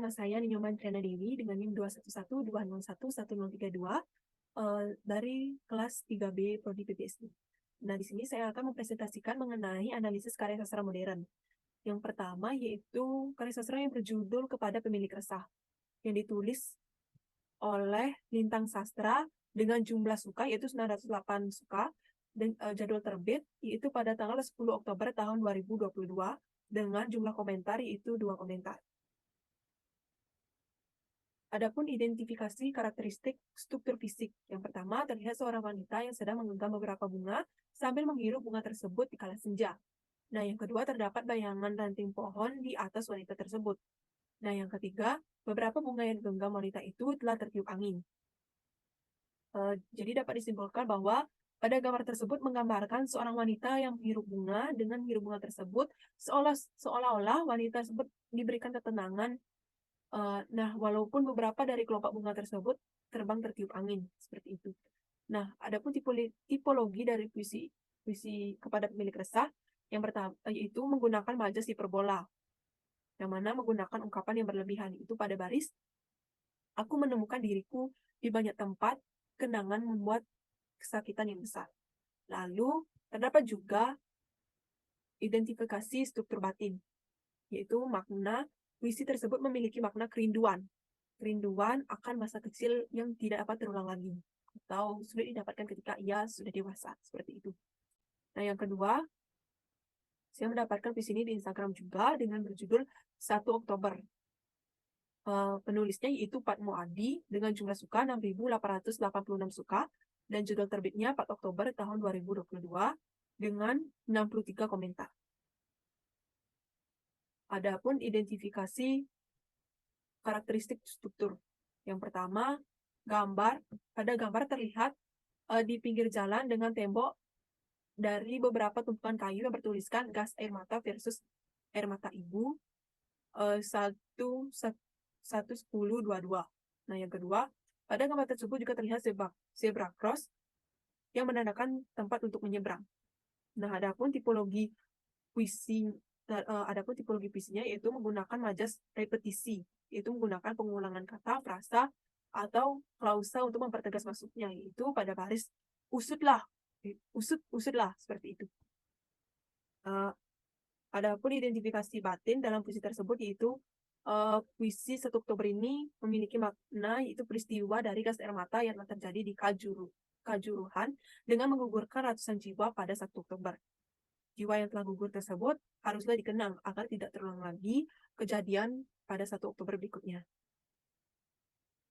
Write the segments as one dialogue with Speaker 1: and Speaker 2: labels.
Speaker 1: nama saya Ninyoman Triana Dewi dengan NIM 21120111032 dari kelas 3B Prodi PPSI. Nah, di sini saya akan mempresentasikan mengenai analisis karya sastra modern. Yang pertama yaitu karya sastra yang berjudul Kepada Pemilik Resah, yang ditulis oleh Lintang Sastra dengan jumlah suka yaitu 908 suka, dan jadwal terbit yaitu pada tanggal 10 Oktober tahun 2022 dengan jumlah komentar yaitu 2 komentar. Adapun identifikasi karakteristik struktur fisik. Yang pertama, terlihat seorang wanita yang sedang menggenggam beberapa bunga sambil menghirup bunga tersebut di kala senja. Nah, yang kedua, terdapat bayangan ranting pohon di atas wanita tersebut. Nah, yang ketiga, beberapa bunga yang digenggam wanita itu telah tertiup angin. Jadi dapat disimpulkan bahwa pada gambar tersebut menggambarkan seorang wanita yang menghirup bunga. Dengan menghirup bunga tersebut, seolah-olah wanita tersebut diberikan ketenangan. Nah, walaupun beberapa dari kelompok bunga tersebut terbang tertiup angin, seperti itu. Nah, adapun tipologi dari puisi Kepada Pemilik Resah, yang pertama yaitu menggunakan majas hiperbola, yang mana menggunakan ungkapan yang berlebihan. Itu pada baris, aku menemukan diriku di banyak tempat, kenangan membuat kesakitan yang besar. Lalu, terdapat juga identifikasi struktur batin, yaitu makna puisi tersebut memiliki makna kerinduan akan masa kecil yang tidak dapat terulang lagi, atau sudah didapatkan ketika ia sudah dewasa, seperti itu. Nah, yang kedua, saya mendapatkan puisi ini di Instagram juga dengan berjudul 1 Oktober. Penulisnya yaitu Patmo Adi dengan jumlah suka 6.886 suka, dan judul terbitnya 4 Oktober tahun 2022 dengan 63 komentar. Adapun identifikasi karakteristik struktur. Yang pertama, pada gambar terlihat di pinggir jalan dengan tembok dari beberapa tumpukan kayu yang bertuliskan gas air mata versus air mata ibu 1/10/22. Nah, yang kedua, pada gambar tersebut juga terlihat zebra cross yang menandakan tempat untuk menyeberang. Nah, adapun tipologi puisinya yaitu menggunakan majas repetisi, yaitu menggunakan pengulangan kata, frasa, atau klausa untuk mempertegas maksudnya, yaitu pada baris usutlah, seperti itu. Adapun identifikasi batin dalam puisi tersebut yaitu puisi 1 Oktober ini memiliki makna yaitu peristiwa dari gas air mata yang telah terjadi di Kajuruhan dengan menggugurkan ratusan jiwa pada 1 Oktober. Jiwa yang telah gugur tersebut haruslah dikenang agar tidak terulang lagi kejadian pada 1 Oktober berikutnya.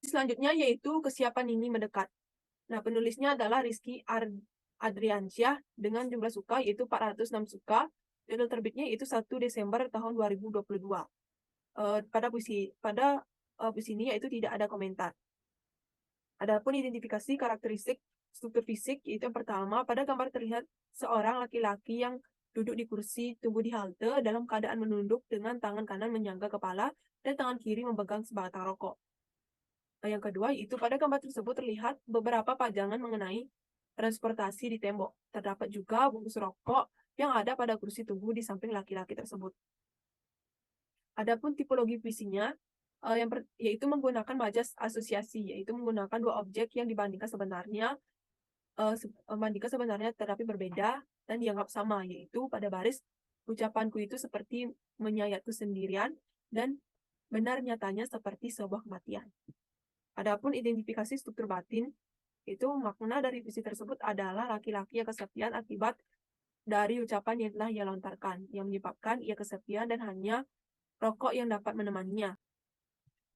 Speaker 1: Selanjutnya yaitu kesiapan Nini mendekat. Nah, penulisnya adalah Rizky Adriansyah dengan jumlah suka yaitu 406 suka. Judul terbitnya yaitu 1 Desember tahun 2022. Pada puisi ini yaitu tidak ada komentar. Adapun identifikasi karakteristik struktur fisik yaitu yang pertama, pada gambar terlihat seorang laki-laki yang duduk di kursi tunggu di halte dalam keadaan menunduk dengan tangan kanan menyangga kepala dan tangan kiri memegang sebatang rokok. Yang kedua, itu pada gambar tersebut terlihat beberapa pajangan mengenai transportasi di tembok. Terdapat juga bungkus rokok yang ada pada kursi tunggu di samping laki-laki tersebut. Adapun tipologi puisinya, yaitu menggunakan majas asosiasi, yaitu menggunakan dua objek yang dibandingkan sebenarnya tetapi berbeda dan dianggap sama, yaitu pada baris ucapanku itu seperti menyayatku sendirian dan benar nyatanya seperti sebuah kematian. Adapun identifikasi struktur batin, itu makna dari puisi tersebut adalah laki-laki yang kesepian akibat dari ucapan yang telah ia lontarkan, yang menyebabkan ia kesepian dan hanya rokok yang dapat menemaninya.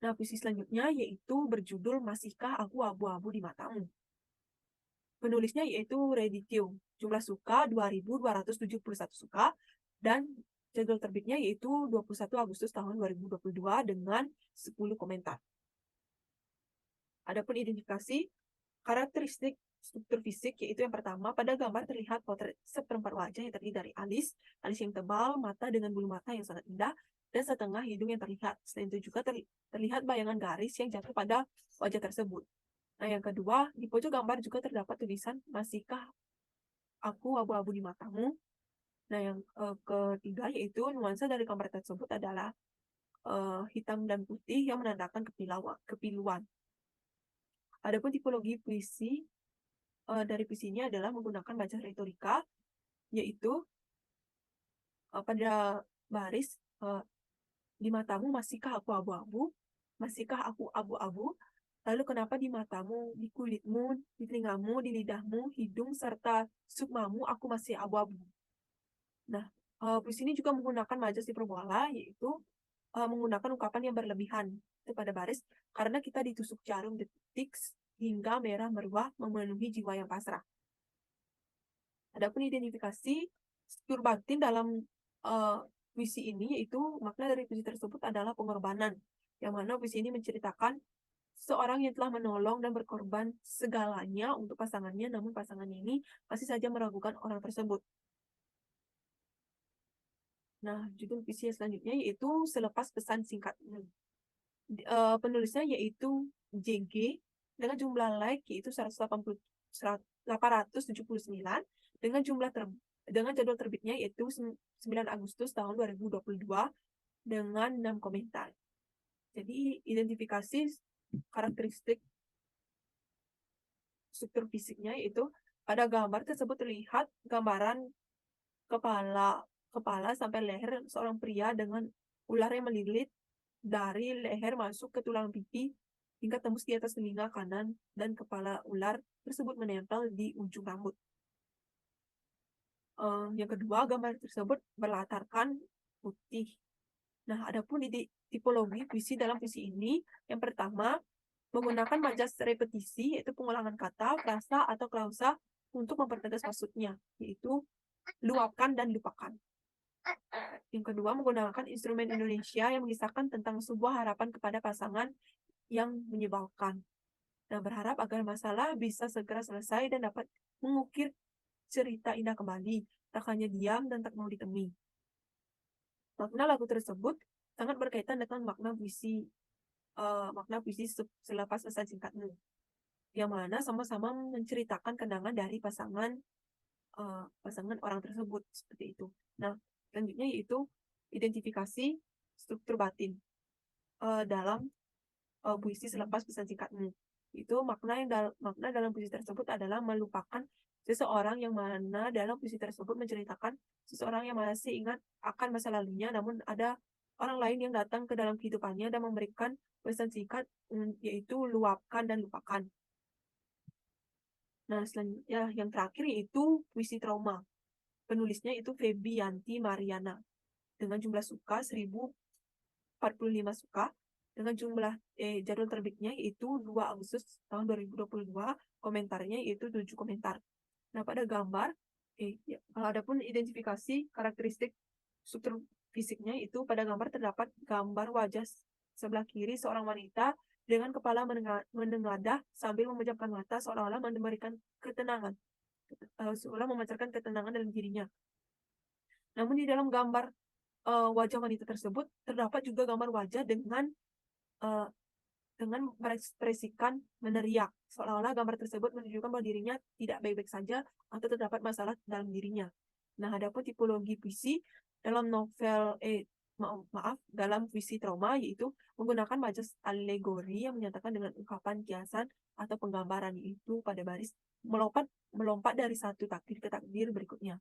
Speaker 1: Nah, puisi selanjutnya yaitu berjudul Masihkah Aku Abu-Abu di Matamu. Penulisnya yaitu Reditio, jumlah suka 2.271 suka, dan jadwal terbitnya yaitu 21 Agustus tahun 2022 dengan 10 komentar. Adapun identifikasi karakteristik struktur fisik yaitu yang pertama, pada gambar terlihat potret seperempat wajah yang terdiri dari alis yang tebal, mata dengan bulu mata yang sangat indah, dan setengah hidung yang terlihat. Selain itu juga terlihat bayangan garis yang jatuh pada wajah tersebut. Nah, yang kedua, di pojok gambar juga terdapat tulisan Masihkah Aku Abu-Abu di Matamu. Nah, yang ketiga yaitu nuansa dari gambar tersebut adalah hitam dan putih yang menandakan kepiluan. Adapun tipologi puisi dari puisi ini adalah menggunakan baca retorika, yaitu pada baris di matamu masihkah aku abu-abu, masihkah aku abu-abu, lalu kenapa di matamu, di kulitmu, di telingamu, di lidahmu, hidung, serta sukmamu aku masih abu-abu. Nah, puisi ini juga menggunakan majas hiperbola, yaitu menggunakan ungkapan yang berlebihan itu pada baris, karena kita ditusuk jarum detik hingga merah meruah memenuhi jiwa yang pasrah. Adapun identifikasi struktur batin dalam puisi ini, yaitu makna dari puisi tersebut adalah pengorbanan, yang mana puisi ini menceritakan seorang yang telah menolong dan berkorban segalanya untuk pasangannya, namun pasangannya ini masih saja meragukan orang tersebut. Nah, judul puisi selanjutnya yaitu Selepas Pesan Singkatmu. Penulisnya yaitu JG dengan jumlah like yaitu 879, dengan dengan jadwal terbitnya yaitu 9 Agustus tahun 2022 dengan 6 komentar. Jadi identifikasi karakteristik struktur fisiknya yaitu pada gambar tersebut terlihat gambaran kepala sampai leher seorang pria dengan ular yang melilit dari leher masuk ke tulang pipi hingga tembus di atas telinga kanan, dan kepala ular tersebut menempel di ujung rambut. Yang kedua, gambar tersebut berlatarkan putih. Nah, adapun tipologi puisi dalam puisi ini, yang pertama, menggunakan majas repetisi, yaitu pengulangan kata, frasa, atau klausa untuk mempertegas maksudnya, yaitu luapkan dan lupakan. Yang kedua, menggunakan instrumen Indonesia yang mengisahkan tentang sebuah harapan kepada pasangan yang menyebalkan. Nah, berharap agar masalah bisa segera selesai dan dapat mengukir cerita indah kembali, tak hanya diam dan tak mau ditemui. Makna lagu tersebut sangat berkaitan dengan makna puisi Selepas Pesan Singkatmu, yang mana sama-sama menceritakan kenangan dari pasangan orang tersebut, seperti itu. Nah, selanjutnya yaitu identifikasi struktur batin dalam puisi Selepas Pesan Singkatmu. Itu makna dalam puisi tersebut adalah melupakan seseorang, yang mana dalam puisi tersebut menceritakan seseorang yang masih ingat akan masa lalunya, namun ada orang lain yang datang ke dalam kehidupannya dan memberikan pesan singkat, yaitu luapkan dan lupakan. Nah, selanjutnya yang terakhir yaitu puisi trauma. Penulisnya itu Febianti Mariana dengan jumlah suka 1045 suka, dengan jumlah jadwal terbitnya yaitu 2 Agustus tahun 2022, komentarnya yaitu 7 komentar. Nah, pada gambar adapun identifikasi karakteristik struktur fisiknya itu pada gambar terdapat gambar wajah sebelah kiri seorang wanita dengan kepala menengadah sambil memejamkan mata, seolah-olah memberikan ketenangan, seolah memancarkan ketenangan dalam dirinya. Namun di dalam gambar wajah wanita tersebut terdapat juga gambar wajah dengan mengekspresikan meneriak, seolah-olah gambar tersebut menunjukkan bahwa dirinya tidak baik-baik saja atau terdapat masalah dalam dirinya. Nah, adapun tipologi puisi dalam dalam puisi trauma yaitu menggunakan majas alegori yang menyatakan dengan ungkapan kiasan atau penggambaran, yaitu pada baris melompat dari satu takdir ke takdir berikutnya.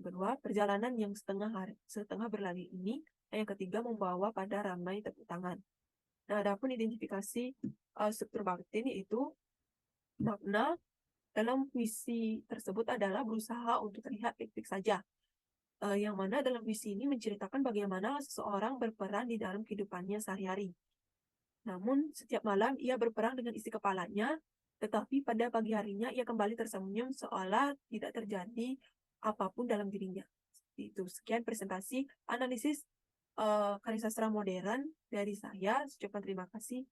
Speaker 1: Yang kedua, perjalanan yang setengah berlari ini. Yang ketiga, membawa pada ramai tepuk tangan. Nah, adapun identifikasi struktur batin yaitu makna dalam puisi tersebut adalah berusaha untuk terlihat baik-baik saja. Yang mana dalam puisi ini menceritakan bagaimana seseorang berperan di dalam kehidupannya sehari-hari. Namun, setiap malam ia berperang dengan isi kepalanya, tetapi pada pagi harinya ia kembali tersenyum seolah tidak terjadi apapun dalam dirinya. Itu sekian presentasi analisis karya sastra modern dari saya. Ucapkan terima kasih.